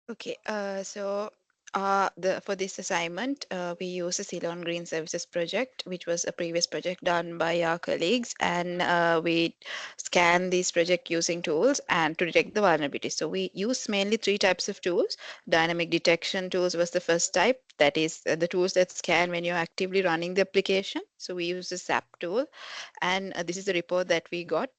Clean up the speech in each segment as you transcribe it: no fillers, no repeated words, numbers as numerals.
Okay, for this assignment, we use a Ceylon Green Services project, which was a previous project done by our colleagues, and we scan this project using tools and to detect the vulnerabilities. So we use mainly three types of tools. Dynamic detection tools was the first type, that is the tools that scan when you're actively running the application. So we use the SAP tool, and this is the report that we got.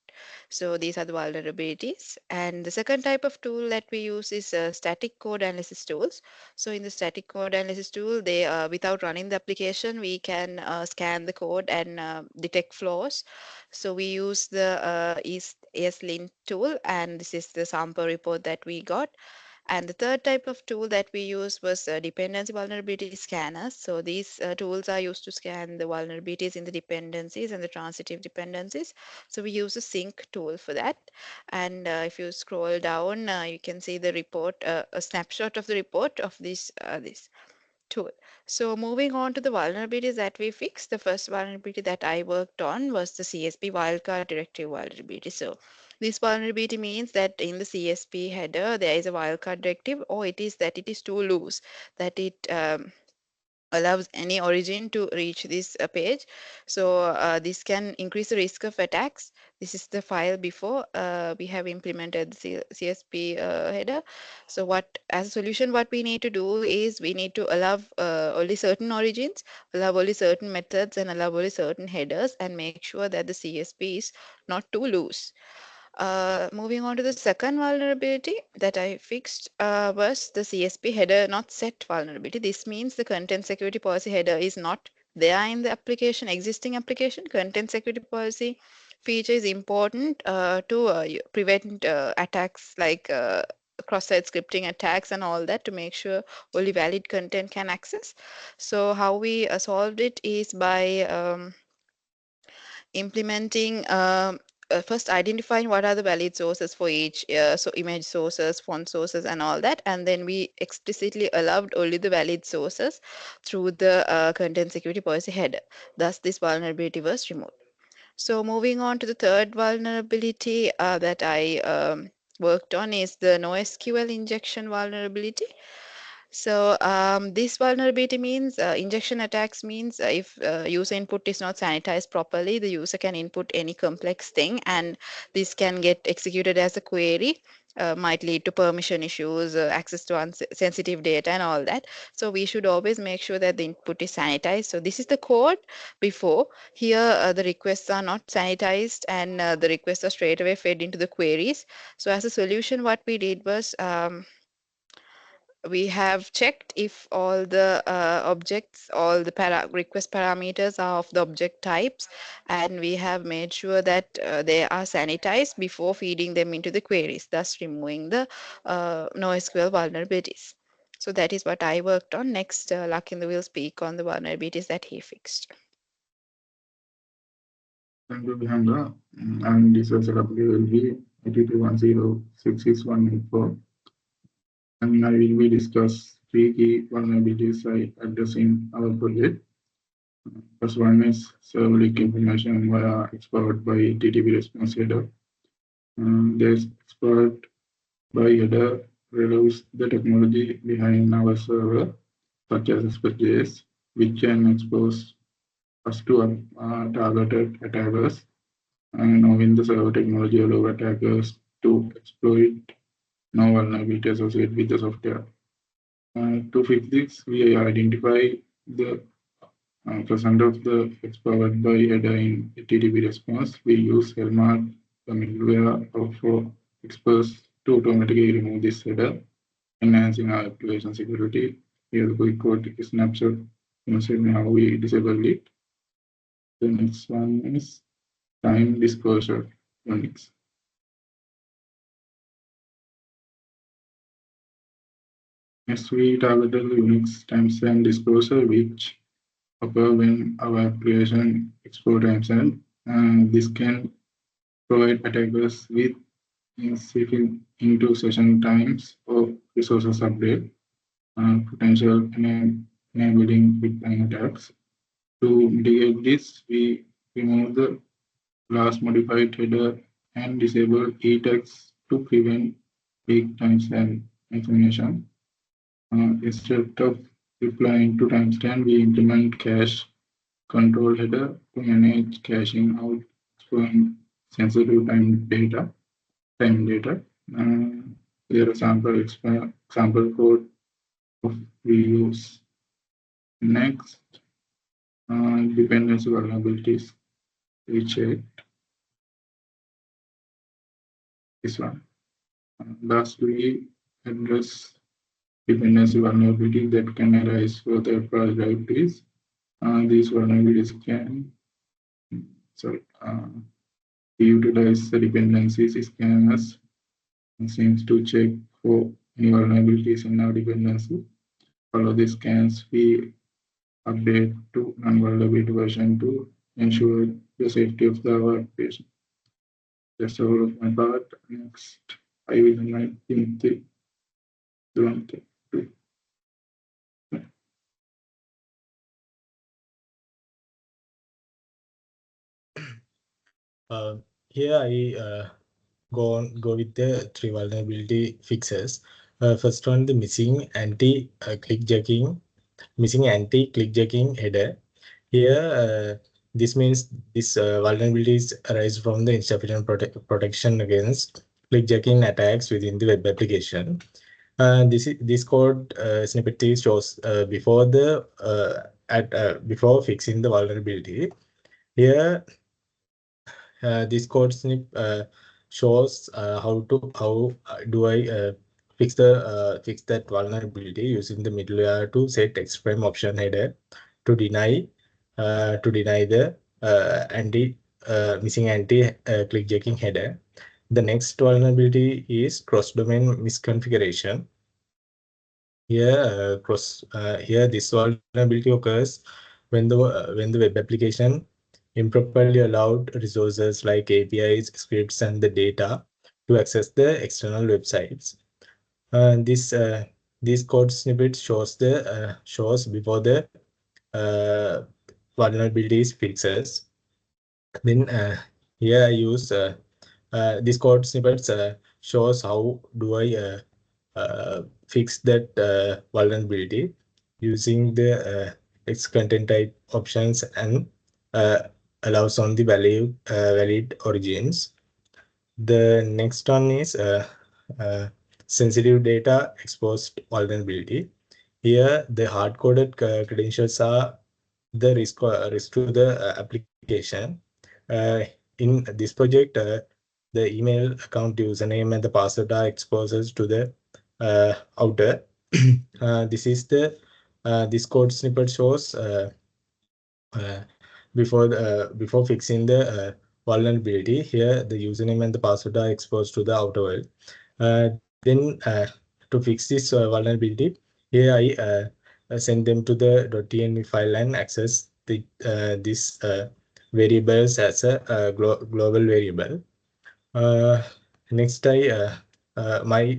So these are the vulnerabilities. And the second type of tool that we use is static code analysis tools. So in the static code analysis tool, they without running the application, we can scan the code and detect flaws. So we use the ESLint tool, and this is the sample report that we got. And the third type of tool that we use was dependency vulnerability scanners. So these tools are used to scan the vulnerabilities in the dependencies and the transitive dependencies. So we use a sync tool for that. And if you scroll down, you can see the report, a snapshot of the report of this tool. So moving on to the vulnerabilities that we fixed, the first vulnerability that I worked on was the CSP wildcard directive vulnerability. So this vulnerability means that in the CSP header, there is a wildcard directive, or it is that it is too loose, that it allows any origin to reach this page. So this can increase the risk of attacks. This is the file before we have implemented the CSP header. So as a solution, what we need to do is we need to allow only certain origins, allow only certain methods, and allow only certain headers, and make sure that the CSP is not too loose. Moving on to the second vulnerability that I fixed was the CSP header not set vulnerability. This means the content security policy header is not there in the application, existing application. Content security policy feature is important to prevent attacks like cross-site scripting attacks and all that, to make sure only valid content can access. So how we solved it is by implementing first identifying what are the valid sources for each, so image sources, font sources, and all that, and then we explicitly allowed only the valid sources through the content security policy header. Thus this vulnerability was removed. So moving on to the third vulnerability that I worked on is the NoSQL injection vulnerability. So this vulnerability means injection attacks means if user input is not sanitized properly, the user can input any complex thing, and this can get executed as a query. Might lead to permission issues, access to sensitive data, and all that. So we should always make sure that the input is sanitized. So this is the code before. Here the requests are not sanitized, and the requests are straight away fed into the queries. So as a solution, what we did was we have checked if all the objects, all the request parameters are of the object types, and we have made sure that they are sanitized before feeding them into the queries, thus removing the NoSQL vulnerabilities. So that is what I worked on. Next, Lakinder will speak on the vulnerabilities that he fixed. Thank you, Bihandra. And this was a W.L.V 82106618 and I will be discuss three key vulnerabilities I address in our project. First one is server leak information via exploit by TTP response header. This exploit by header reveals the technology behind our server, such as SPJS, which can expose us to targeted attackers. And knowing the server technology allow attackers to exploit no vulnerability associated with the software. To fix this, we identify the presence of the exploit by header in TTP response. We use Helmut, the middleware for experts to automatically remove this header, enhancing our application security. Here, the quick code snapshot demonstrating how we disable it. The next one is time disclosure Unix. Next, we targeted the Unix timestamp disclosure, which occur when our application export timestamp. This can provide attackers with insight into session times or resources update, potential enabling quick time attacks. To mitigate this, we remove the last modified header and disable e-text to prevent weak timestamp information. Instead of replying to timestamp, we implement cache control header to manage caching out storing sensitive time data. Uh, Here a sample code of we use. Next, dependency vulnerabilities. We check this one. Last, we address dependency vulnerability that can arise for third-party directories. These vulnerabilities can sorry, utilize the dependencies scanners seems to check for any vulnerabilities in our dependency. Follow the scans, we update to non-vulnerability version to ensure the safety of the application. That's all of my part. Next, I will invite Timothy to Here I go with the three vulnerability fixes. First one, the missing anti-clickjacking header. Here, this means this vulnerabilities arise from the insufficient protection against clickjacking attacks within the web application. This code snippet shows before fixing the vulnerability. Here, this code snip shows how do I fix that vulnerability using the middleware to set X-frame option header to deny the missing anti clickjacking header. The next vulnerability is cross-domain misconfiguration. Here this vulnerability occurs when the web application improperly allowed resources like APIs, scripts, and the data to access the external websites. This These code snippets shows before the uh, vulnerabilities fixes. Then here I use this code snippets shows how do I fix that vulnerability using the X content type options and uh, allows on the valid origins. The next one is uh, sensitive data exposed vulnerability. Here, the hard-coded credentials are the risk to the application. Uh, in this project, the email account username and the password are exposed to the outer. This code snippet shows uh, before fixing the vulnerability. Here, the username and the password are exposed to the outer world. Then to fix this vulnerability, here I send them to the .env file and access this variables as a global variable. Uh, Next, my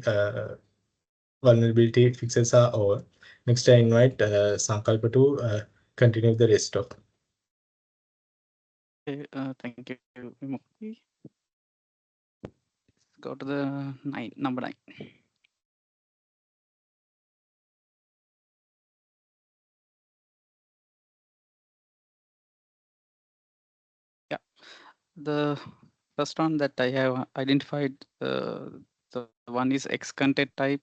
vulnerability fixes are over. Next, I invite Sankalpa to continue the rest of. Okay, thank you, Vimukti. Let's go to the number 9. Yeah, the first one that I have identified, the one is X content type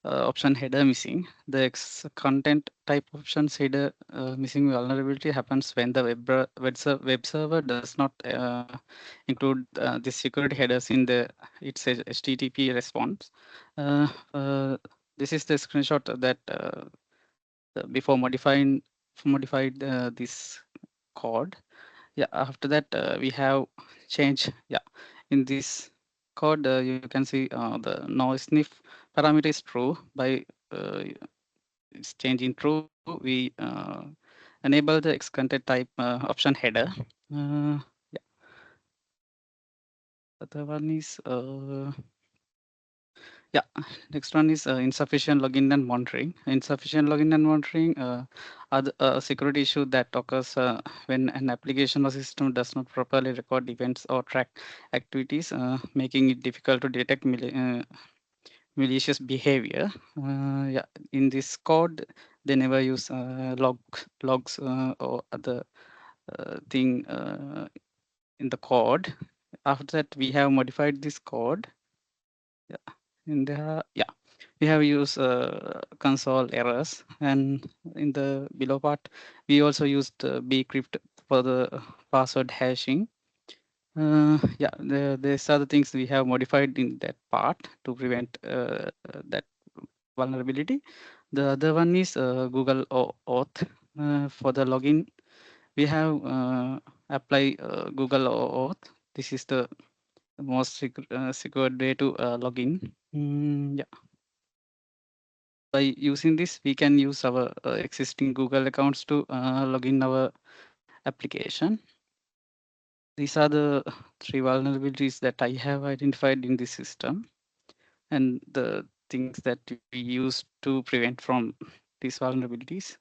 option header missing. The X content type options header missing vulnerability happens when the web server does not include the security headers in its HTTP response. Uh, uh, this is the screenshot that before modified this code. Yeah, after that we have change. Yeah, in this code you can see the no sniff parameter is true. By it's changing true, we enable the X content type option header. Yeah, the other one is yeah, next one is insufficient login and monitoring. Insufficient login and monitoring are a security issue that occurs when an application or system does not properly record events or track activities, making it difficult to detect malicious behavior. Yeah, in this code, they never use logs or other thing in the code. After that, we have modified this code. Yeah, in the yeah, we have used console errors, and in the below part, we also used bcrypt for the password hashing. Yeah, these are the things we have modified in that part to prevent that vulnerability. The other one is Google Auth. For the login, we have apply Google Auth. This is the most secure way to log in. Yeah. By using this, we can use our existing Google accounts to log in our application. These are the three vulnerabilities that I have identified in this system, and the things that we use to prevent from these vulnerabilities.